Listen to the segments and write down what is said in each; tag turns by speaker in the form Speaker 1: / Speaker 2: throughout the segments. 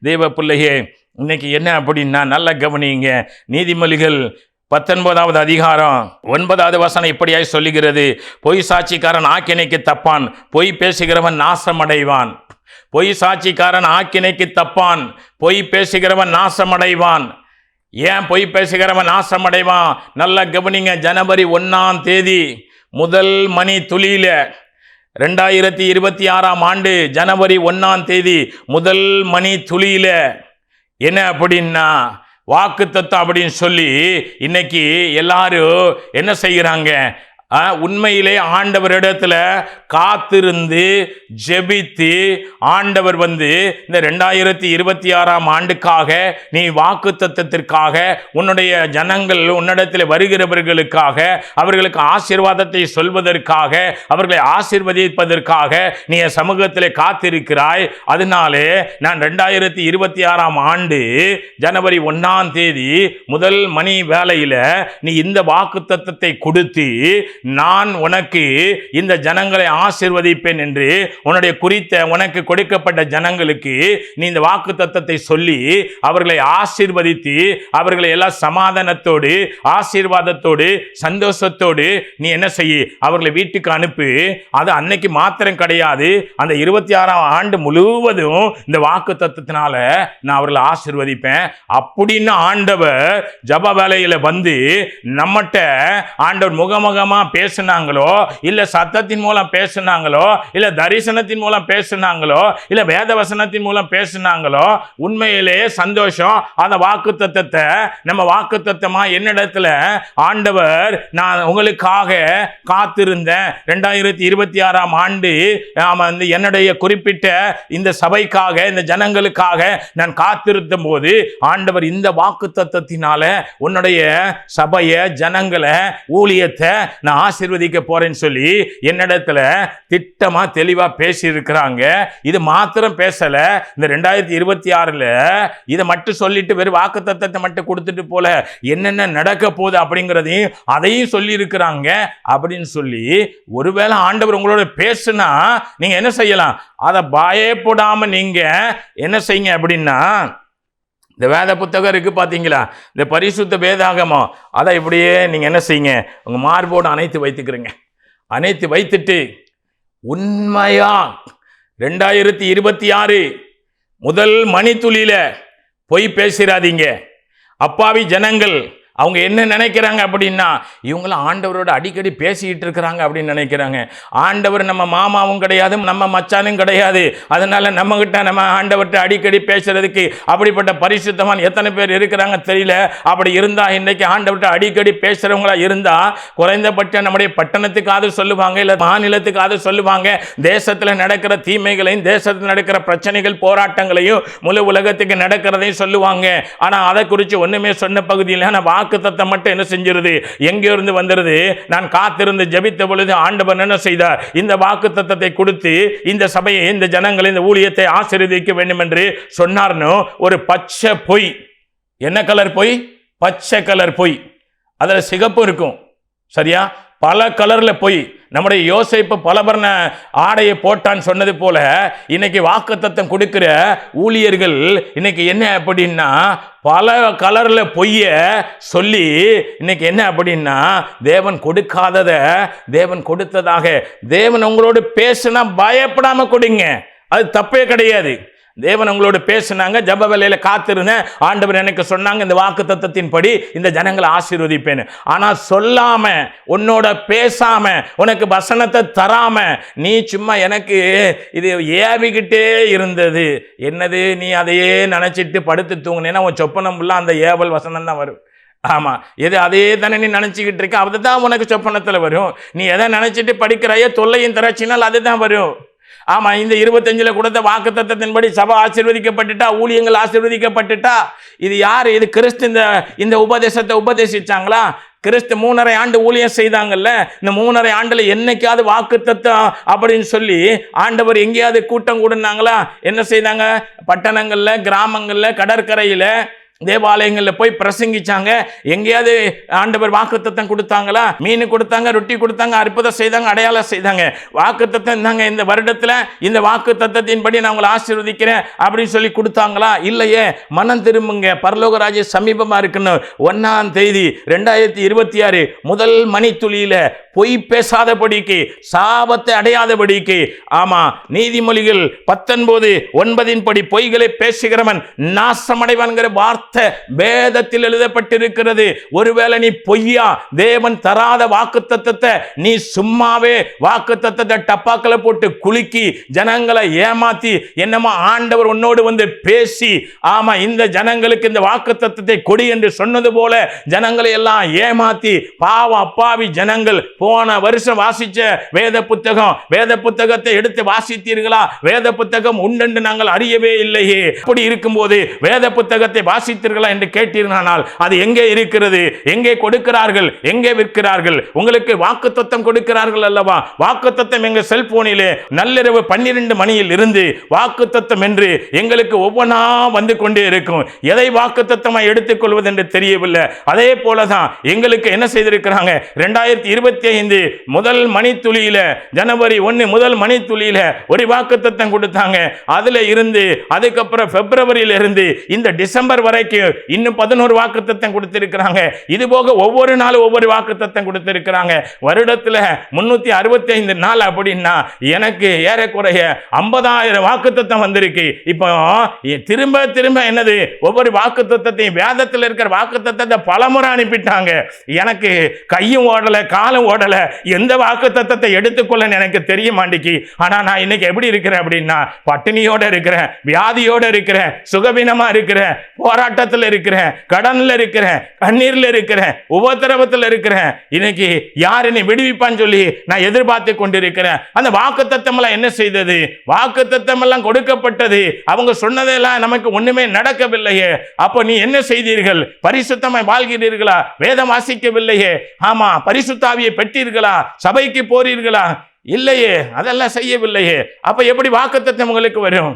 Speaker 1: தேவ பிள்ளையே, இன்னைக்கு என்ன அப்படின்னா நல்ல கவனிங்க. நீதிமொழிகள் 19வது அதிகாரம் 9வது வசனம் இப்படியாய் சொல்லுகிறது, பொய் சாட்சிக்காரன் ஆக்கினைக்கு தப்பான், பொய் பேசுகிறவன் நாசமடைவான். பொய் சாட்சிக்காரன் ஆக்கினைக்கு தப்பான், பொய் பேசுகிறவன் நாசமடைவான். ஏன் பொய் பேசுகிறவன் நாசமடைவான்? நல்ல கவனிங்க. ஜனவரி 1ஆம் தேதி முதல் மணி துளியில 2026ஆம் ஆண்டு ஜனவரி 1ஆம் தேதி முதல் மணி துளியில என்ன அப்படின்னா வாக்குத்தத்தம் அப்படின்னு சொல்லி இன்னைக்கு எல்லாரும் என்ன செய்கிறாங்க? உண்மையிலே ஆண்டவரிடத்துல காத்திருந்து ஜெபித்து ஆண்டவர் இந்த 2026ஆம் ஆண்டுக்காக நீ வாக்குத்தத்தத்திற்காக உன்னுடைய ஜனங்கள் உன்னிடத்தில் வருகிறவர்களுக்காக அவர்களுக்கு ஆசீர்வாதத்தை சொல்வதற்காக அவர்களை ஆசீர்வதிப்பதற்காக நீ என் சமூகத்தில் காத்திருக்கிறாய். அதனாலே நான் 2026ஆம் ஆண்டு ஜனவரி 1ஆம் தேதி முதல் மணி வேளையில நீ இந்த வாக்குத்தத்தத்தை கொடுத்து நான் உனக்கு இந்த ஜனங்களை ஆசீர்வதிப்பேன் என்று உன்னுடைய குறித்த உனக்கு கொடுக்கப்பட்ட ஜனங்களுக்கு நீ இந்த வாக்குத்தத்தத்தை சொல்லி அவர்களை ஆசீர்வதித்து அவர்களை எல்லாம் சமாதானத்தோடு ஆசீர்வாதத்தோடு சந்தோஷத்தோடு நீ என்ன செய்ய அவர்களை வீட்டுக்கு அனுப்பு. அது அன்னைக்கு மாத்திரம் கிடையாது, அந்த 26ஆம் ஆண்டு முழுவதும் இந்த வாக்குத்தத்தத்தினால நான் அவர்களை ஆசீர்வதிப்பேன் அப்படின்னு ஆண்டவர் ஜப வேளையில நம்மகிட்ட ஆண்டவர் முகமுகமா பேசினாங்களோ, இல்ல சத்தத்தின் மூலம் பேசினாங்களோ, இல்ல தரிசனத்தின் மூலம் பேசினாங்களோ, இல்ல வேத வசனத்தின் மூலம் பேசினாங்களோ, உண்மையிலே சந்தோஷம். அந்த வாக்குத்தத்தத்தை நம்ம வாக்குத்தத்தமா என்னிடத்துல ஆண்டவர் நான் உங்களுக்காக காத்திருந்தேன் 2026ஆம் ஆண்டு என்னுடைய குறிப்பிட்ட இந்த சபைக்காக இந்த ஜனங்களுக்காக நான் காத்திருந்த போது ஆண்டவர் இந்த வாக்குத்தத்தத்தினால உன்னுடைய சபையை ஜனங்களை ஊழியத்தை நான் ஆசீர்வதிக்க போறேன்னு சொல்லி என்னிடத்துல திட்டமா தெளிவா பேசி இருக்கிறாங்க. இது மாத்திரம் பேசல, இந்த 2026ல இதை மட்டும் சொல்லிட்டு வெறும் வாக்குத்தத்தத்தை மட்டும் கொடுத்துட்டு போல என்னென்ன நடக்க போகுது அப்படிங்கிறதையும் அதையும் சொல்லி இருக்கிறாங்க. அப்படின்னு சொல்லி ஒருவேளை ஆண்டவர் உங்களோட பேசுனா நீங்க என்ன செய்யலாம்? அதை பயப்படாம நீங்க என்ன செய்யுங்க அப்படின்னா, இந்த வேத புத்தகம் இருக்கு பார்த்தீங்களா, இந்த பரிசுத்த வேதாகமம், அதை இப்படியே நீங்கள் என்ன செய்யுங்க, உங்கள் மார்போடு அணைத்து வைத்துக்கிறீங்க. அணைத்து வைத்துட்டு உண்மையா 2026 முதல் மணித்துளியில பொய் பேசிடாதீங்க. அப்பாவி ஜனங்கள் அவங்க என்ன நினைக்கிறாங்க அப்படின்னா, இவங்களும் ஆண்டவரோட அடிக்கடி பேசிக்கிட்டு இருக்கிறாங்க அப்படின்னு நினைக்கிறாங்க. ஆண்டவர் நம்ம மாமாவும் கிடையாது, நம்ம மச்சானும் கிடையாது. அதனால நம்ம கிட்ட நம்ம ஆண்டவர்கிட்ட அடிக்கடி பேசுறதுக்கு அப்படிப்பட்ட பரிசுத்தவான் எத்தனை பேர் இருக்கிறாங்க தெரியல. அப்படி இருந்தா இன்னைக்கு ஆண்டவர்கிட்ட அடிக்கடி பேசுறவங்களா இருந்தா குறைந்தபட்சம் நம்முடைய பட்டணத்துக்காவது சொல்லுவாங்க, இல்ல மாநிலத்துக்காவது சொல்லுவாங்க. தேசத்துல நடக்கிற தீமைகளையும் தேசத்தில் நடக்கிற பிரச்சனைகள் போராட்டங்களையும் முழு உலகத்துக்கு நடக்கிறதையும் சொல்லுவாங்க. ஆனா அதை குறித்து ஒண்ணுமே சொன்ன பகுதியில் வாக்குத்தத்தம் மட்டும் என்ன செஞ்சிருது, எங்கே இருந்து வந்துருது? நான் காத்திருந்து ஜெபித்த பொழுது ஆண்டவர் என்ன செய்தார்? இந்த வாக்குத்தத்தத்தை கொடுத்து இந்த சபையை இந்த ஜனங்களை இந்த ஊழியத்தை ஆசீர்வதிக்க வேண்டும் என்று சொன்னார்னு ஒரு பச்சை பொய். என்ன கலர் பொய்? பச்சை கலர் பொய். அதுல சிகப்பு இருக்கும், சரியா? பல கலர்ல பொய். நம்முடைய யோசேப்பு பலவர்ண ஆடையை போட்டான்னு சொன்னது போல இன்னைக்கு வாக்குத்தத்தம் கொடுக்கிற ஊழியர்கள் இன்னைக்கு என்ன அப்படின்னா பல கலர்ல பொய்ய சொல்லி இன்னைக்கு என்ன அப்படின்னா தேவன் கொடுக்காதத தேவன் கொடுத்ததாக. தேவன் உங்களோடு பேசினா பயப்படாம கொடுங்க, அது தப்பே கிடையாது. தேவன் உங்களோடு பேசினாங்க, ஜப வேளையில காத்திருந்தேன், ஆண்டவர் எனக்கு சொன்னாங்க இந்த வாக்குத்தத்தத்தின் படி இந்த ஜனங்களை ஆசீர்வதிப்பேன். ஆனா சொல்லாம உன்னோட பேசாம உனக்கு வசனத்தை தராம நீ சும்மா எனக்கு இது ஏவிக்கிட்டே இருந்தது. என்னது? நீ அதையே நினைச்சிட்டு படுத்து தூங்குனேன்னா உன் சொப்பனம் ஃபுல்லா அந்த ஏவல் வசனம் தான் வரும். ஆமா, எது அதே தானே நீ நினைச்சுக்கிட்டு இருக்க, அதுதான் உனக்கு சொப்பனத்துல வரும். நீ எதை நினைச்சிட்டு படிக்கிறாயோ தொல்லையும் திரட்சினால் அதுதான் வரும். ஆமா, இந்த 25ல கொடுத்த வாக்குத்தத்தத்தின்படி சபை ஆசீர்வதிக்கப்பட்டுட்டா, ஊழியங்கள் ஆசீர்வதிக்கப்பட்டுட்டா. இது யாரு? இது கிறிஸ்து இந்த உபதேசத்தை உபதேசிச்சாங்களா? கிறிஸ்து 3.5 ஆண்டு ஊழியம் செய்தாங்கல்ல. இந்த 3.5 ஆண்டுல என்னைக்காவது வாக்குத்தத்தம் அப்படின்னு சொல்லி ஆண்டவர் எங்கேயாவது கூட்டம் கூடுனாங்களா? என்ன செய்தாங்க? பட்டணங்கள்ல, கிராமங்கள்ல, கடற்கரையில, தேவாலயங்களில் போய் பிரசங்கிச்சாங்க. எங்கேயாவது ஆண்டவர் வாக்குத்தத்தம் கொடுத்தாங்களா? மீன் கொடுத்தாங்க, ரொட்டி கொடுத்தாங்க, அற்புதம் செய்தாங்க, அடையாளம் செய்தாங்க. வாக்குத்தத்தம் தாங்க, இந்த வருடத்தில் இந்த வாக்குத்தத்தத்தின்படி நான் உங்களை ஆசீர்வதிக்கிறேன் அப்படின்னு சொல்லி கொடுத்தாங்களா? இல்லையே. மனம் திரும்புங்க, பரலோக ராஜ்யம் சமீபமா இருக்குன்னு 1ஆம் தேதி 2026 முதல் மணித்துளியில பொய் பேசாதபடிக்கு, சாபத்தை அடையாதபடிக்கு, ஆமா, நீதிமொழிகள் 19:9 படி பொய்களை பேசுகிறவன் நாசமடைவான்கிற வார்த்தை வேதத்தில் எழுதப்பட்டிருக்கிறது. ஒருவேளை நீ பொய்யா தேவன் தராத வாக்குத்தத்தத்தை நீ சும்மாவே வாக்குத்தத்தத்தை டப்பாக்களை போட்டு குலுக்கி ஜனங்களை ஏமாத்தி, என்னமா ஆண்டவர் உன்னோடு வந்து பேசி, ஆமா, இந்த ஜனங்களுக்கு இந்த வாக்குத்தத்தத்தை கொடி என்று சொன்னது போல ஜனங்களை எல்லாம் ஏமாத்தி, பாவம் அப்பாவி ஜனங்கள் போன வருஷம் வாசிச்ச வேத புத்தகத்தை எடுத்து வாசித்தீர்களா? வேத புத்தகம் உண்டென்று நாங்கள் அறியவே இல்லையே. அப்படி இருக்கும்போது வேத புத்தகத்தை வாசித்தீர்களா என்று கேட்டீர்களானால் அது எங்கே இருக்கிறது? எங்கே கொடுக்கிறார்கள்? எங்கே விற்கிறார்கள்? உங்களுக்கு வாக்குத்தத்தம் கொடுக்கிறார்கள் அல்லவா? வாக்குத்தத்தம் எங்க செல்போனிலே நள்ளிரவு 12 மணியில் இருந்து வாக்குத்தத்தம் என்று எங்களுக்கு ஒவ்வொன்றா வந்து கொண்டே இருக்கும். எதை வாக்குத்தத்தமாக எடுத்துக்கொள்வது என்று தெரியவில்லை. அதே போலதான் எங்களுக்கு என்ன செய்திருக்கிறாங்க? 2025 முதல் மணித்துளியில, ஜனவரி 1 முதல் மணித்துளியில ஒரு வாக்குத்தத்தம் கொடுத்தாங்க. அதுல இருந்து அதுக்கப்புறம் பிப்ரவரியில இருந்து இந்த டிசம்பர் வரைக்கும் இன்னும் 11 வாக்குத்தத்தம் கொடுத்திருக்கிறாங்க. இது போக ஒவ்வொரு நாளும் ஒவ்வொரு வாக்குத்தத்தம் கொடுத்திருக்கிறாங்க. வருடத்துல 365 நாள் அப்படின்னா எனக்கு ஏறக்குறைய 50,000 வாக்குத்தத்தம் வந்திருக்கு. இப்போ திரும்ப திரும்ப என்னது, ஒவ்வொரு வாக்குத்தத்தத்தையும் வேதத்தில் இருக்கிற வாக்குத்தத்தத்தை பலமுறை அனுப்பிட்டாங்க. எனக்கு கையும் ஓடல, காலம் ஓடல, எந்த வாக்குத்தத்தத்தை எடுத்துக்கொள்ள எனக்கு தெரிய மாட்டேங்கி. ஆனா நான் இன்னைக்கு எப்படி இருக்கிறேன் அப்படின்னா, பட்டினியோட இருக்கிறேன், வியாதியோட இருக்கிறேன், சுகவீனமா இருக்கிறேன், போராட்டத்தில் இருக்கிறேன், கடன்ல இருக்கிறேன், கண்ணீர்ல இருக்கிறேன், உபத்திரவத்தில் இருக்கிறேன். இன்னைக்கு யார் என்னை விடுவிப்பான்னு சொல்லி நான் எதிர்பார்த்து கொண்டிருக்கிறேன். அந்த வாக்குத்தத்தம் எல்லாம் என்ன செய்தது? வாக்குத்தத்தம் எல்லாம் கொடுக்கப்பட்டது, அவங்க சொன்னதெல்லாம் நமக்கு ஒண்ணுமே நடக்கவில்லையே. அப்ப நீ என்ன செய்தீர்கள்? பரிசுத்தமாய் வாழ்கிறீர்களா? வேதம் வாசிக்கவில்லையே. ஆமா, பரிசுத்தாவியை பெற்றீர்களா? சபைக்கு போறீர்களா? இல்லையே, அதெல்லாம் செய்யவில்லையே. அப்ப எப்படி வாக்குத்தத்தம் உங்களுக்கு வரும்?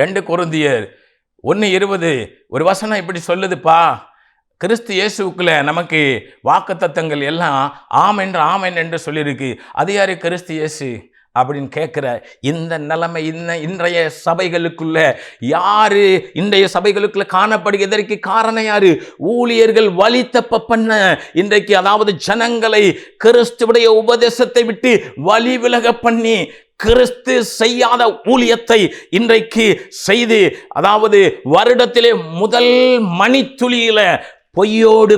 Speaker 1: 2 கொரிந்தியர் 1:20 ஒரு வசனம் இப்படி சொல்லுதுப்பா. கிறிஸ்து இயேசுக்குள்ள நமக்கு வாக்குத்தத்தங்கள் எல்லாம் ஆமென் என்று சொல்லியிருக்கு. அது யாரு? கிறிஸ்து இயேசு அப்படின்னு கேட்கிற இந்த நிலைமை இன்றைய சபைகளுக்குள்ள யாரு? இன்றைய சபைகளுக்குள்ள காணப்படுவதற்கு காரணம் யாரு? ஊழியர்கள் வழி தப்ப பண்ண இன்றைக்கு, அதாவது ஜனங்களை கிறிஸ்துவுடைய உபதேசத்தை விட்டு வழி விலக பண்ணி கிறிஸ்து செய்யாத ஊழியத்தை இன்றைக்கு செய்து, அதாவது வருடத்திலே முதல் மணித்துளியில பொய்யோடு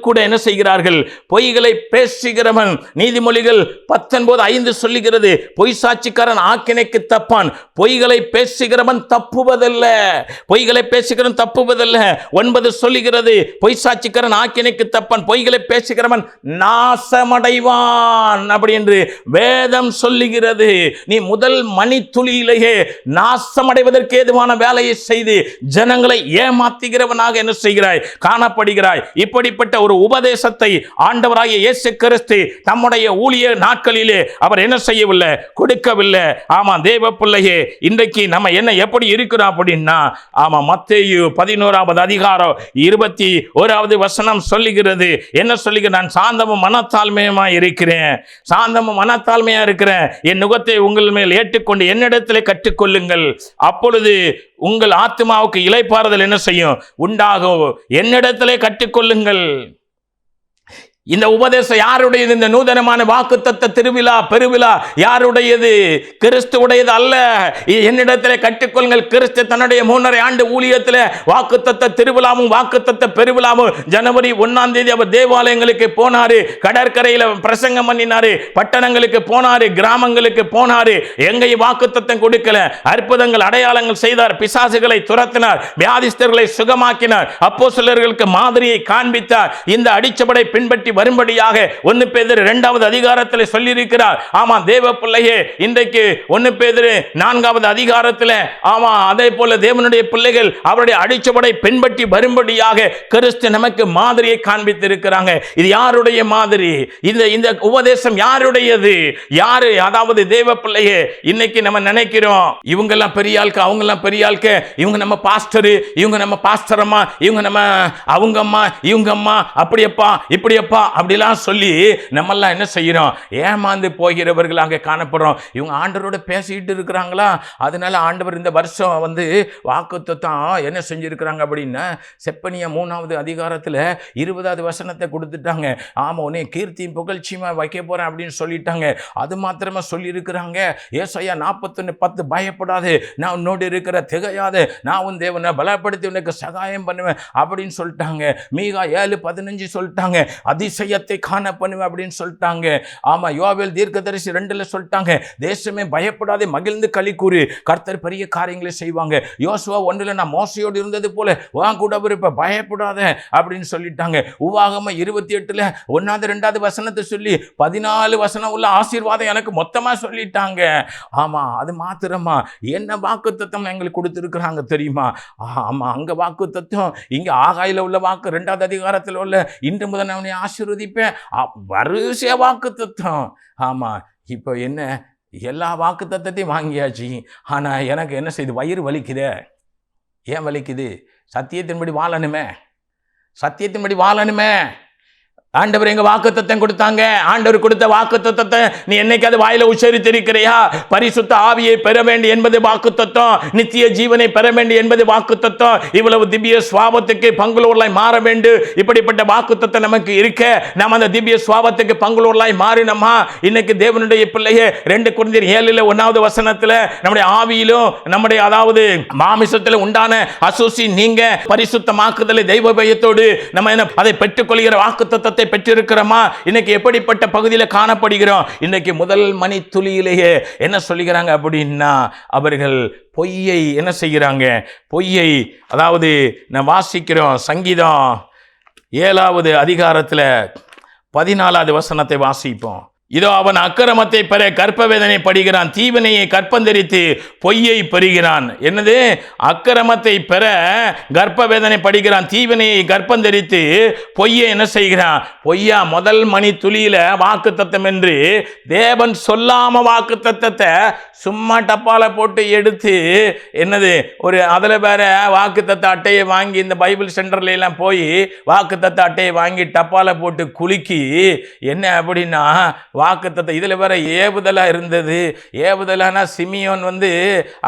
Speaker 1: கூட என்ன செய்கிறார்கள்? பொய்களை பேசுகிறவன், நீதிமொழிகள் 19:5 சொல்லுகிறது, பொய் சாட்சிக்காரன் ஆக்கினைக்கு தப்பான், பொய்களை பேசுகிறவன் தப்புவதல்ல. 9 சொல்லுகிறது, பொய் சாட்சிக்காரன் ஆக்கினைக்கு தப்பான், பொய்களை பேசுகிறவன் நாசமடைவான் அப்படி என்று வேதம் சொல்லுகிறது. நீ முதல் மணித்துளியிலேயே நாசமடைவதற்கு ஏதுவான வேலையை செய்து ஜனங்களை ஏமாத்துகிறவனாக என்ன செய்கிறாய்? காணப்படுகிறாய். இப்படிப்பட்ட ஒரு உபதேசத்தை ஆண்டவராகிய இயேசு கிறிஸ்து தம்முடைய ஊழிய நாட்களிலே அவர் என்ன செய்யவில்லை? கொடுக்கவில்லை. ஆமா, தேவ பிள்ளையே, இன்றைக்கு நம்ம என்ன எப்படி இருக்கிறோம் அப்படின்னா, ஆமா, மத்தேயு 11ஆம் அதிகாரம் 21வது வசனம் சொல்லுகிறது. என்ன சொல்லுகிறது? நான் சாந்தமும் மனத்தாழ்மையுமா இருக்கிறேன், என் நுகத்தை உங்கள் மேல் ஏற்றுக்கொண்டு என்னிடத்திலே கற்றுக்கொள்ளுங்கள், அப்பொழுது உங்கள் ஆத்மாவுக்கு இளைப்பாறுதல் என்ன செய்யும்? உண்டாகும். என்னிடத்திலே கற்றுக்கொள்ளுங்கள். இந்த உபதேசம் யாருடையது? இந்த நூதனமான வாக்குத்தத்த திருவிழா பெருவிழா யாருடையது? கிறிஸ்துவுடையது அல்ல. என்னிடத்திலே கற்றுக்கொள்ளுங்கள். கிறிஸ்து தன்னுடைய 3.5 ஆண்டு ஊழியத்தில் வாக்குத்தத்த திருவிழாவும் வாக்குத்தத்த பெருவிழாவும் ஜனவரி 1ஆம் தேதி அவர் தேவாலயங்களுக்கு போனாரு, கடற்கரையில் பிரசங்கம் பண்ணினாரு, பட்டணங்களுக்கு போனாரு, கிராமங்களுக்கு போனாரு. எங்கேயும் வாக்குத்தத்தம் கொடுக்கல. அற்புதங்கள் அடையாளங்கள் செய்தார், பிசாசுகளை துரத்தினார், வியாதிஸ்தர்களை சுகமாக்கினார், அப்போஸ்தலர்களுக்கு மாதிரியை காண்பித்தார். இந்த அடிச்சபடை பின்பற்றி வரும்படியாக 1 பேதுரு 2வது அதிகாரத்தில் சொல்லி இருக்கிறார். ஆமா தேவ பிள்ளையே, இன்றைக்கு 1 பேதுரு 4வது அதிகாரத்தில் ஆமா அதே போல தேவனுடைய பிள்ளைகள் அவருடைய அடிச்சபடை பின்பற்றி வரும்படியாக கிறிஸ்து நமக்கு மாதிரியை காண்பித்திருக்கிறாங்க. இது யாருடைய மாதிரி? இந்த உபதேசம் யாருடையது? யாரு? அதாவது தேவ பிள்ளையே, இன்னைக்கு நம்ம நினைக்கிறோம் இவங்க எல்லாம் பெரிய ஆளுக்கு, அவங்க எல்லாம் பெரிய ஆளுக்கு, இவங்க நம்ம பாஸ்டர், இவங்க நம்ம பாஸ்டர் அம்மா, இவங்க நம்ம அவங்க அம்மா, இவங்க அம்மா, அப்படியப்பா இப்படியப்பா அப்படிலாம் சொல்லி நம்ம எல்லாம் என்ன செய்யறோம்? ஏமாந்து போகிறவர்களாக காணப்படுறோம். இவங்க ஆண்டவரோட பேசிட்டு இருக்கிறாங்களா, அதனால ஆண்டவர் இந்த வருஷம் வாக்குத்தத்தம் என்ன செஞ்சிருக்கிறாங்க அப்படின்னா, செப்பனியா 3வது அதிகாரத்தில் 20வது வசனத்தை கொடுத்துட்டாங்க. ஆமா, உன்னை கீர்த்தியும் புகழ்ச்சியுமா வைக்க போறேன் அப்படின்னு சொல்லிட்டாங்க. அது மாத்திரமா சொல்லி இருக்கிறாங்க. ஏசாயா 41:10 பயப்படாது, நான் உன்னோடு இருக்கிற, திகையாத, நான் உன் தேவனை பலப்படுத்தி உனக்கு சகாயம் பண்ணுவேன் அப்படின்னு சொல்லிட்டாங்க. மீகா 7:15 சொல்லிட்டாங்க, அதிசயத்தை காண பண்ணுவேன் அப்படின்னு சொல்லிட்டாங்க. ஆமா, யோவேல் தீர்க்கதரிசி 2ல சொல்லிட்டாங்க, தேசமே பயப்படாதே, மகிழ்ந்து களி கூறு, கர்த்தர் பெரிய காரியங்களை செய்வாங்க. யோசுவா 1ல நான் மோசையோடு இருந்தது போல வான் கூட இருப்ப, பயப்படாத அப்படின்னு சொல்லிட்டாங்க. உபாகம 28ல 1வது 2வது வசனத்தை சொல்லி 14 வசனம் உள்ள ஆசீர்வாதம் எனக்கு மொத்தமா சொல்லிட்டாங்க. ஆமா, அது மாத்திரமா என்ன வாக்குத்தத்தம் எங்களுக்கு கொடுத்திருக்கிறாங்க தெரியுமா? ஆமா, அங்க வாக்குத்தத்தம், இங்க ஆகாயில உள்ள வாக்கு 2வது அதிகாரத்தில் உள்ள இன்று முதல் அவனை ஆசீர்வதிப்பேன், வரிசையா வாக்குத்தத்தம். ஆமா, இப்போ என்ன, எல்லா வாக்குத்தத்தத்தையும் வாங்கியாச்சு. ஆனா எனக்கு என்ன செய்யுது? வயிறு வலிக்குதே. ஏன் வலிக்குது? சத்தியத்தின்படி வாழணுமே, சத்தியத்தின்படி வாழணுமே. ஆண்டவர் எங்க வாக்குத்தத்தம் கொடுத்தாங்க. ஆண்டவர் கொடுத்த வாக்குத்தத்தத்தை நீ என்னைக்காவது வாயில உச்சரித்திருக்கிறியா? பரிசுத்த ஆவியை பெற வேண்டும் என்பது வாக்குத்தத்தம், நித்திய ஜீவனை பெற வேண்டும் என்பது வாக்குத்தத்தம், இவ்வளவு திவ்ய சுவாபத்துக்கு பங்குள்ளவர்களாய் மாற வேண்டும், இப்படிப்பட்ட வாக்குத்தத்தம் நமக்கு இருக்க நாம் அந்த திவ்ய சுவாபத்துக்கு பங்குள்ளவர்களாய் மாறினோமா? இன்னைக்கு தேவனுடைய பிள்ளையே 2 கொரிந்தியர் 7ல 1வது வசனத்துல நம்முடைய ஆவியிலும் நம்முடைய அதாவது மாமிசத்தில் உண்டான அசூசி நீங்க பரிசுத்தமாக்குதலை தெய்வ பயத்தோடு நம்ம அதை பெற்றுக்கொள்கிற வாக்குத்தத்தத்தை பெற்றிருக்கிறோமா? இன்னைக்கு எப்படிப்பட்ட பகுதியில் காணப்படுகிறோம்? இன்னைக்கு முதல் மணி துளியிலேயே என்ன சொல்லுகிறாங்க அப்படின்னா, அவர்கள் பொய்யை என்ன செய்கிறாங்க? பொய்யை, அதாவது நான் வாசிக்கிறோம் சங்கீதம் 7வது அதிகாரத்தில் 14வது வசனத்தை வாசிப்போம். இதோ அவன் அக்கிரமத்தை பெற கற்பவேதனை படுகிறான், தீவினையை கற்பந்தரித்து பொய்யை பெறுகிறான். என்னது? அக்கிரமத்தை பெற கர்ப்பவேதனை படுகிறான், தீவினையை கற்பந்தரித்து பொய்யை என்ன செய்கிறான்? பொய்யா முதல் மணி துளியில வாக்குத்தத்தம் என்று தேவன் சொல்லாம வாக்குத்தத்தத்தை சும்மா டப்பால போட்டு எடுத்து என்னது ஒரு அதில் வேற வாக்குத்தத்த அட்டையை வாங்கி இந்த பைபிள் சென்டர்ல எல்லாம் போய் வாக்குத்தத்த அட்டையை வாங்கி டப்பால போட்டு குலுக்கி என்ன அப்படின்னா வாக்குத்தத்தம் இதில் வேற ஏவுதலாக இருந்தது. ஏவுதலானா சிமியோன்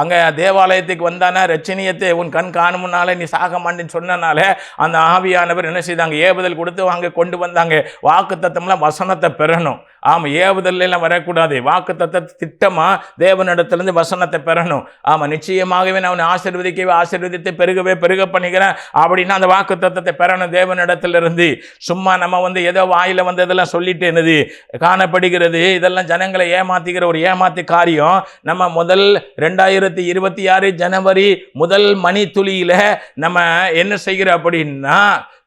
Speaker 1: அங்கே தேவாலயத்துக்கு வந்தானா, ரட்சணியத்தை உன் கண் காணுமுன்னால நீ சாக மாட்டேன்னு சொன்னனால அந்த ஆவியானவர் என்ன செய்தாங்க? ஏவுதல் கொடுத்து அங்கே கொண்டு வந்தாங்க. வாக்குத்தத்தம்லாம் வசனத்தை பெறணும். ஆமாம், ஏவுதல் எல்லாம் வரக்கூடாது. வாக்குத்தத்தத்தை திட்டமாக தேவனிடத்திலிருந்து வசனத்தை பெறணும். ஆமாம், நிச்சயமாகவே நான் அவனை ஆசீர்வதிக்கவே ஆசீர்வதித்து பெருகவே பெருக பண்ணிக்கிறேன் அப்படின்னா அந்த வாக்குத்தத்தத்தை பெறணும் தேவனிடத்திலிருந்து. சும்மா நம்ம ஏதோ வாயில இதெல்லாம் சொல்லிட்டு என்னது காணப்படுகிறது. இதெல்லாம் ஜனங்களை ஏமாத்திக்கிற ஒரு ஏமாத்து காரியம். நம்ம முதல் 2026 ஜனவரி முதல் மணி துளியில நம்ம என்ன செய்கிறோம் அப்படின்னா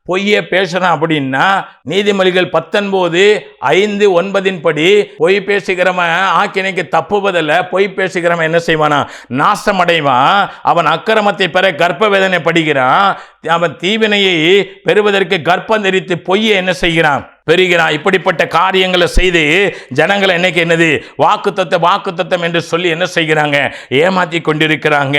Speaker 1: பொய்யை பேசுறான் அப்படின்னா நீதிமொழிகள் 19:5-9 படி பொய் பேசுகிறவன் ஆக்கினைக்கு தப்புவதில்லை, பொய் பேசுகிறவன் என்ன செய்வானா? நாசம் அடைவான். அவன் அக்கிரமத்தை பெற கர்ப்ப வேதனை படுகிறான், அவன் தீவினையை பெறுவதற்கு கர்ப்பம் தரித்து பொய்யை என்ன செய்கிறான்? பெறுகிறான். இப்படிப்பட்ட காரியங்களை செய்து ஜனங்களை என்னைக்கு என்னது வாக்குத்தத்தம் என்று சொல்லி என்ன செய்கிறாங்க? ஏமாற்றி கொண்டிருக்கிறாங்க.